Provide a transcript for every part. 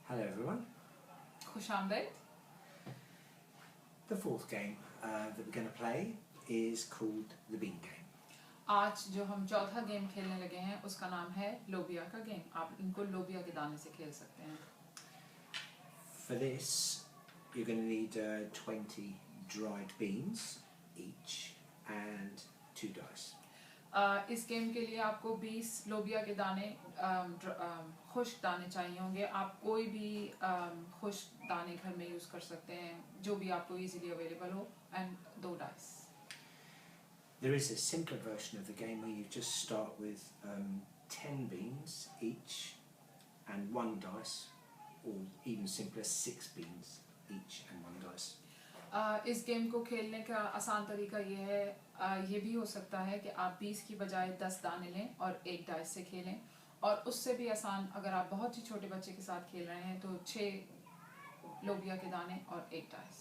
Hello everyone. खुशामदीद. The fourth game that we're going to play is called the Bean Game. आज जो हम चौथा game खेलने लगे हैं उसका नाम है लोबिया का गेम. आप इनको लोबिया के दाने से खेल सकते हैं. For this, you're going to need 20 dried beans each and 2 dice. इस गेम के लिए आपको 20 लोबिया के दाने खुश्क दाने चाहिए होंगे. आप कोई भी खुश्क दाने घर में यूज़ कर सकते हैं जो भी आपको इजीली अवेलेबल हो. And 2 dice. There is a simpler version of the game where you just start with 10 beans each and 1 dice, or even simpler, 6 beans each and 1 dice. इस गेम को खेलने का आसान तरीका ये है, ये भी हो सकता है कि आप 20 की बजाय 10 दाने लें और 1 डाइस से खेलें. और उससे भी आसान अगर आप बहुत ही छोटे बच्चे के साथ खेल रहे हैं तो 6 लोबिया के दाने और 1 dice.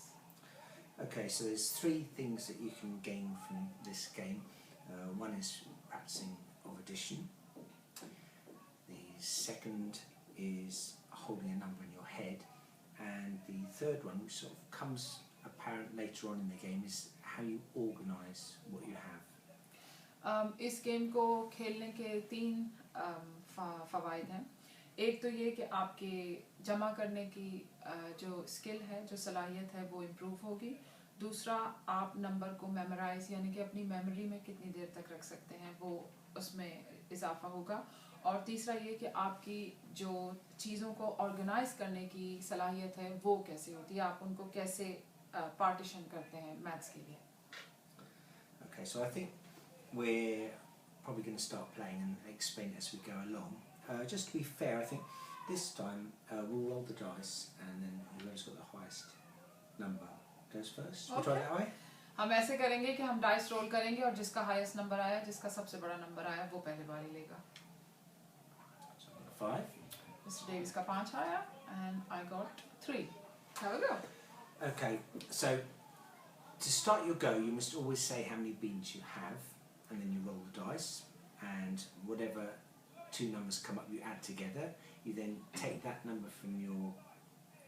Okay, so there's 3 things that you can gain from this game. One is practicing of addition. The second is holding a number in your head. And the third one, which sort of comes apparent later on in the game, is how you organise what you have. इस game को खेलने के 3 फ़वाइद हैं. एक तो ये कि आपके जमा करने की जो स्किल है, जो सलाहियत है, वो इम्प्रूव होगी. दूसरा, आप नंबर को मेमोराइज यानी कि अपनी मेमोरी में कितनी देर तक रख सकते हैं वो उसमें इजाफा होगा. और तीसरा ये कि आपकी जो चीज़ों को ऑर्गेनाइज करने की सलाहियत है वो कैसे होती है, आप उनको कैसे पार्टीशन करते हैं मैथ्स के लिए. Okay, so I think we're probably going to start playing and explain as we go along. Just to be fair, I think this time we'll roll the dice and then whoever's got the highest number goes first. We'll try that way. हम ऐसे करेंगे कि हम dice role करेंगे और जिसका highest number आया, जिसका सबसे बड़ा नंबर आया, वो पहले बारी लेगा. So I've got 5. Mister Davis का 5 आया and I got 3. Have a go. Okay, so to start your go, you must always say how many beans you have, and then you roll the dice, and whatever 2 numbers come up, you add together. You then take that number from your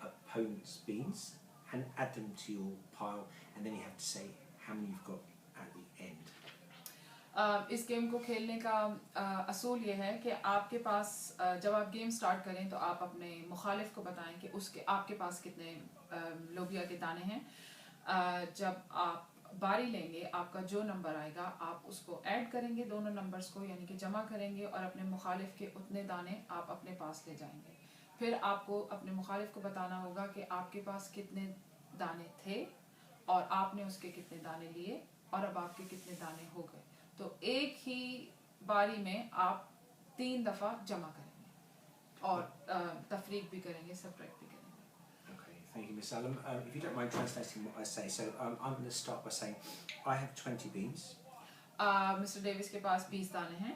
opponent's beans and add them to your pile, and then you have to say how many you've got at the end. इस game को खेलने का असूल ये है कि आपके पास जब आप गेम स्टार्ट करें तो आप अपने मुखालिफ को बताएं कि उसके आपके पास कितने लोबिया के दाने हैं. जब आप बारी लेंगे, आपका जो नंबर आएगा आप उसको ऐड करेंगे, दोनों नंबर्स को यानी कि जमा करेंगे और अपने मुखालिफ के उतने दाने आप अपने पास ले जाएंगे. फिर आपको अपने मुखालिफ को बताना होगा कि आपके पास कितने दाने थे और आपने उसके कितने दाने लिए और अब आपके कितने दाने हो गए. तो एक ही बारी में आप 3 दफ़ा जमा करेंगे और तफरीक भी करेंगे, सब्ट्रैक्ट भी करेंगे. Okay, thank you, Miss Allen. If you don't mind translating what I say, so I'm going to start by saying I have 20 beans. Mister Davis के पास 20 दाने हैं.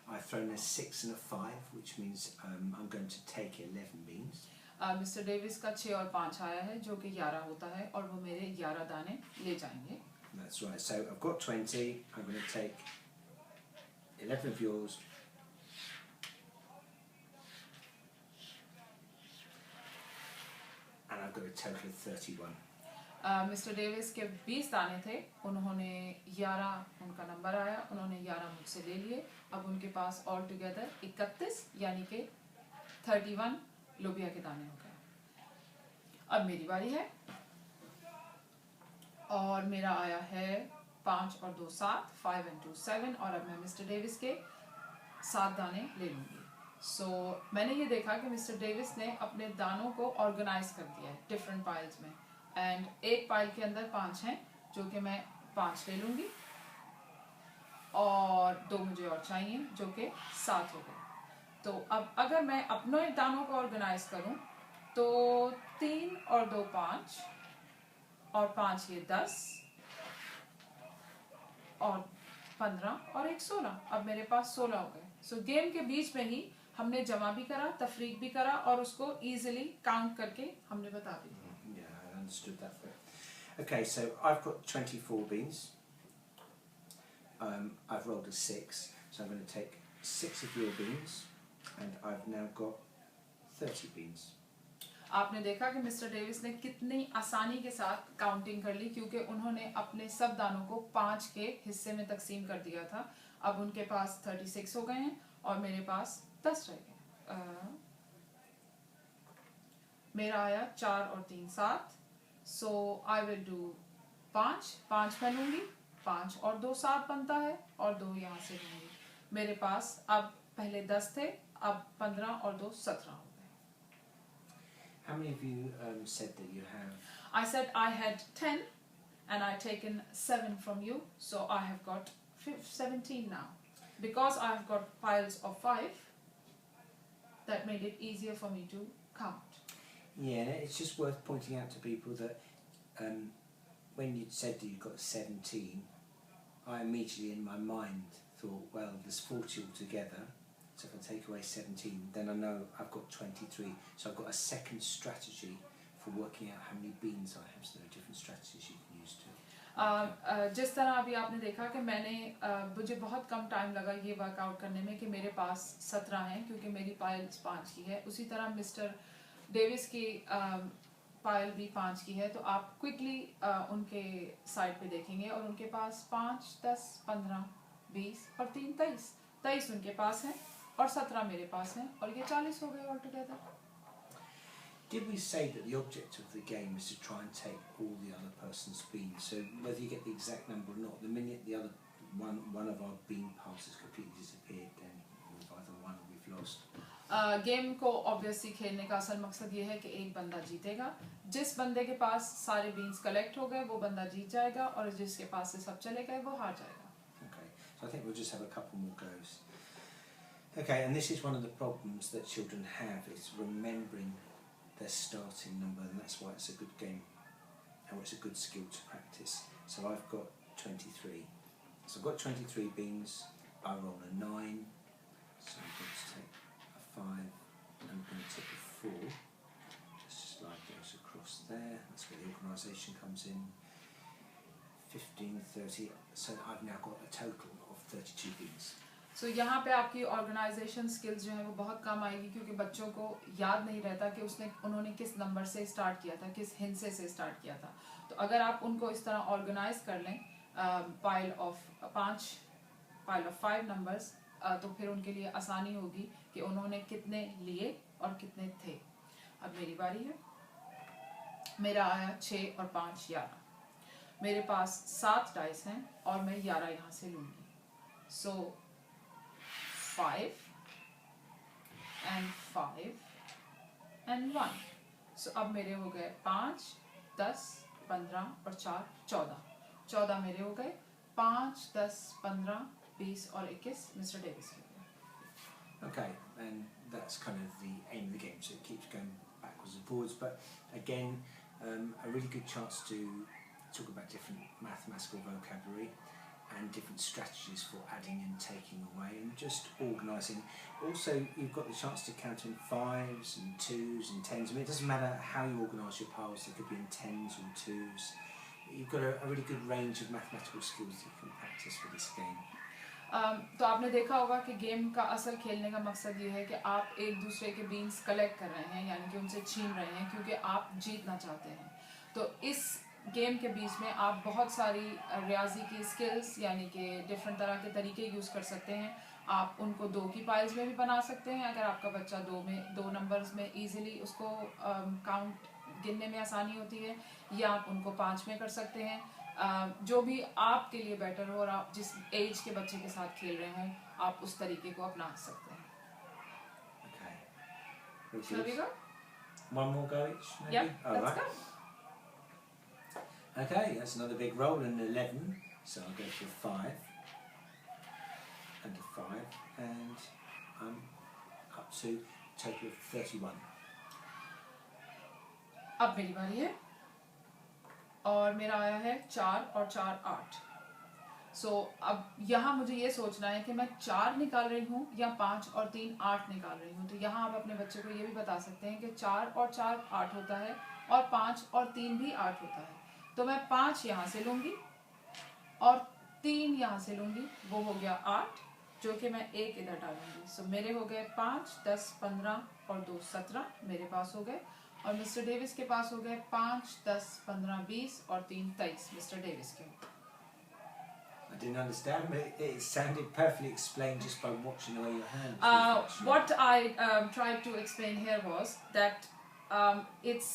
I've thrown a 6 and a 5, which means I'm going to take 11 beans. Mister Davis का 6 और 5 आया है जो कि 11 होता है और वो मेरे 11 दाने ले जाएंगे. That's right. So I've got 20. I'm going to take 11 of yours. And I've got a total of 31. Mister Davis के 20 दाने थे, उन्होंने 11 उनका नंबर आया, उन्होंने 11 मुझसे ले लिए. अब उनके पास ऑल टुगेदर 31 यानी कि 31 लोबिया के दाने हो गए. अब मेरी बारी है और मेरा आया है 5 और 2 7, 5 and 2 7 और अब मैं मिस्टर डेविस के 7 दाने ले लूँगी. सो मैंने ये देखा कि मिस्टर डेविस ने अपने दानों को ऑर्गेनाइज कर दिया है डिफरेंट पाइल्स में. एंड एक पाइल के अंदर 5 हैं जो कि मैं 5 ले लूँगी और 2 मुझे और चाहिए जो कि 7 हो गए. तो अब अगर मैं अपने दानों को ऑर्गेनाइज करूँ तो 3 और 2 5 और 5 ये 10 और 15 और 1 16. अब मेरे पास 16 हो गए. सो गेम के बीच में ही हमने जमा भी करा, तफरीक भी करा और उसको इजीली काउंट करके हमने बता दिया. Yeah, I understood that bit. Okay, so I've got 24 beans. I've rolled a 6, so I'm going to take 6 of your beans, and I've now got 30 beans. आपने देखा कि मिस्टर डेविस ने कितनी आसानी के साथ काउंटिंग कर ली, क्योंकि उन्होंने अपने सब दानों को 5 के हिस्से में तकसीम कर दिया था। अब उनके पास 36 हो गए हैं और मेरे पास 10 रह गए। मेरा आया 4 और 3 7, सो आई विल डू 5 मैं लूंगी, 5 और 2 7 बनता है, और 2 यहाँ से लूंगी। मेरे पास अब पहले 10 थे, अब 15 और 2 17 हो गए। How many of you said that you have? I said I had 10 and I taken 7 from you, so I have got 17 now. Because I have got piles of 5, that made it easier for me to count. Yeah, it's just worth pointing out to people that when you said that you got 17, I immediately in my mind thought, well, there's 40 altogether, so if I take away 17, then I know I've got 23. So I've got a second strategy for working out how many beans I have. So there are different strategies you can use too. जिस तरह अभी आपने देखा कि मुझे बहुत कम time लगा ये वर्कआउट करने में कि मेरे पास 17 हैं, क्योंकि मेरी पाइल्स 5 की है। उसी तरह मिस्टर डेविस की पायल भी 5 की है, तो आप क्विकली उनके साइड पे देखेंगे और उनके पास 5 10 15 20 और 3 23 उनके पास हैं और 17 मेरे पास हैं, और ये 40 हो गए all together. Did we say that the object of the game is to try and take all the other person's beans? So whether you get the exact number or not, the minute the other one of our bean piles has completely disappeared, then we've either won or we've lost. Game को obviously खेलने का असल मकसद ये है कि एक बंदा जीतेगा। जिस बंदे के पास सारे बीन्स कलेक्ट हो गए वो बंदा जीत जाएगा, और जिसके पास से सब चले गए वो हार जाएगा। Okay, so I think we'll just have a couple more goes. Okay, and this is one of the problems that children have, is remembering their starting number, and that's why it's a good game, and it's a good skill to practice. So I've got 23. So I've got 23 beans. I roll a 9. So I'm going to take a 5, and I'm going to take a 4. Just slide those across there. That's where the organisation comes in. 15, 30. So I've now got a total of 32 beans. सो यहाँ पे आपकी organisation skills जो है वो बहुत कम आएगी, क्योंकि बच्चों को याद नहीं रहता कि उन्होंने किस नंबर से स्टार्ट किया था, किस हिस्से से स्टार्ट किया था। तो अगर आप उनको इस तरह ऑर्गेनाइज कर लें पाइल ऑफ 5 नंबर्स, तो फिर उनके लिए आसानी होगी कि उन्होंने कितने लिए और कितने थे। अब मेरी बारी है। मेरा आया 6 और 5 11। मेरे पास 7 डाइस हैं और मैं 11 यहाँ से लूँगी। सो 5 and 5 and 1। सो अब मेरे हो गए 5 10 15 और 4 14 मेरे हो गए। 5 10 15 20 और 21 मिस्टर डेविस के लिए। Okay, and that's kind of the aim of the game, so it keeps going backwards and forwards, but again a really good chance to talk about different mathematical vocabulary and different strategies for adding and taking away, and just organising. Also, you've got the chance to count in 5s and 2s and 10s. I mean, it doesn't matter how you organise your piles, they could be in 10s or 2s. You've got a really good range of mathematical skills that you can practice for this game. तो आपने देखा होगा कि game का असल खेलने का मकसद ये है कि आप एक दूसरे के बीन्स कलेक्ट कर रहे हैं, यानी कि उनसे छीन रहे हैं, क्योंकि आप जीतना चाहते हैं। तो इस गेम के बीच में आप बहुत सारी रियाजी की स्किल्स, यानी कि डिफरेंट तरह के तरीके यूज़ कर सकते हैं। आप उनको 2 की पाइल्स में भी बना सकते हैं, अगर आपका बच्चा 2 नंबर्स में ईजिली उसको काउंट गिनने में आसानी होती है, या आप उनको 5 में कर सकते हैं। जो भी आपके लिए बेटर हो और आप जिस एज के बच्चे के साथ खेल रहे हों, आप उस तरीके को अपना सकते हैं। Okay. Shall we go? One more go each, maybe? Yep, All let's right. Okay, that's another big roll, and 11. So I'll go for 5 and a 5, and I'm up to a total of 31. अब मेरी बारी है और मेरा आया है 4 और 4 8। सो अब यहाँ मुझे ये सोचना है कि मैं 4 निकाल रही हूँ या 5 और 3 8 निकाल रही हूँ। तो यहाँ आप अपने बच्चे को ये भी बता सकते हैं कि 4 और 4 8 होता है और 5 और 3 भी 8 होता है। तो मैं 5 यहाँ से लूँगी और 3 यहाँ से लूँगी, वो हो गया 8, जो कि मैं 1 इधर डालूंगी। सो मेरे हो गए 5 10 15 और 2 17 मेरे पास हो गए। और मिस्टर डेविस के पास हो गए 5, 10, 15, 20 और 3, 23 मिस्टर डेविस के. I didn't understand, but it sounded perfectly explained just by watching the way your hands moved. What I tried to explain here was that it's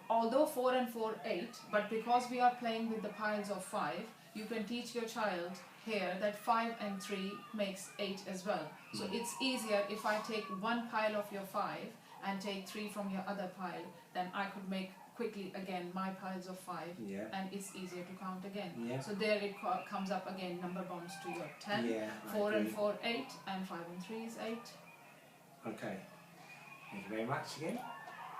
although 4 and 4 8, but because we are playing with the piles of 5, you can teach your child here that 5 and 3 makes 8 as well. So it's easier if I take one pile of your 5 and take 3 from your other pile, then I could make quickly again my piles of 5, Yeah. and it's easier to count again. Yeah. So there it comes up again, number bonds to your 10. Yeah, I 4 and agree. 4 8, and 5 and 3 is 8. Okay. Thank you very much again.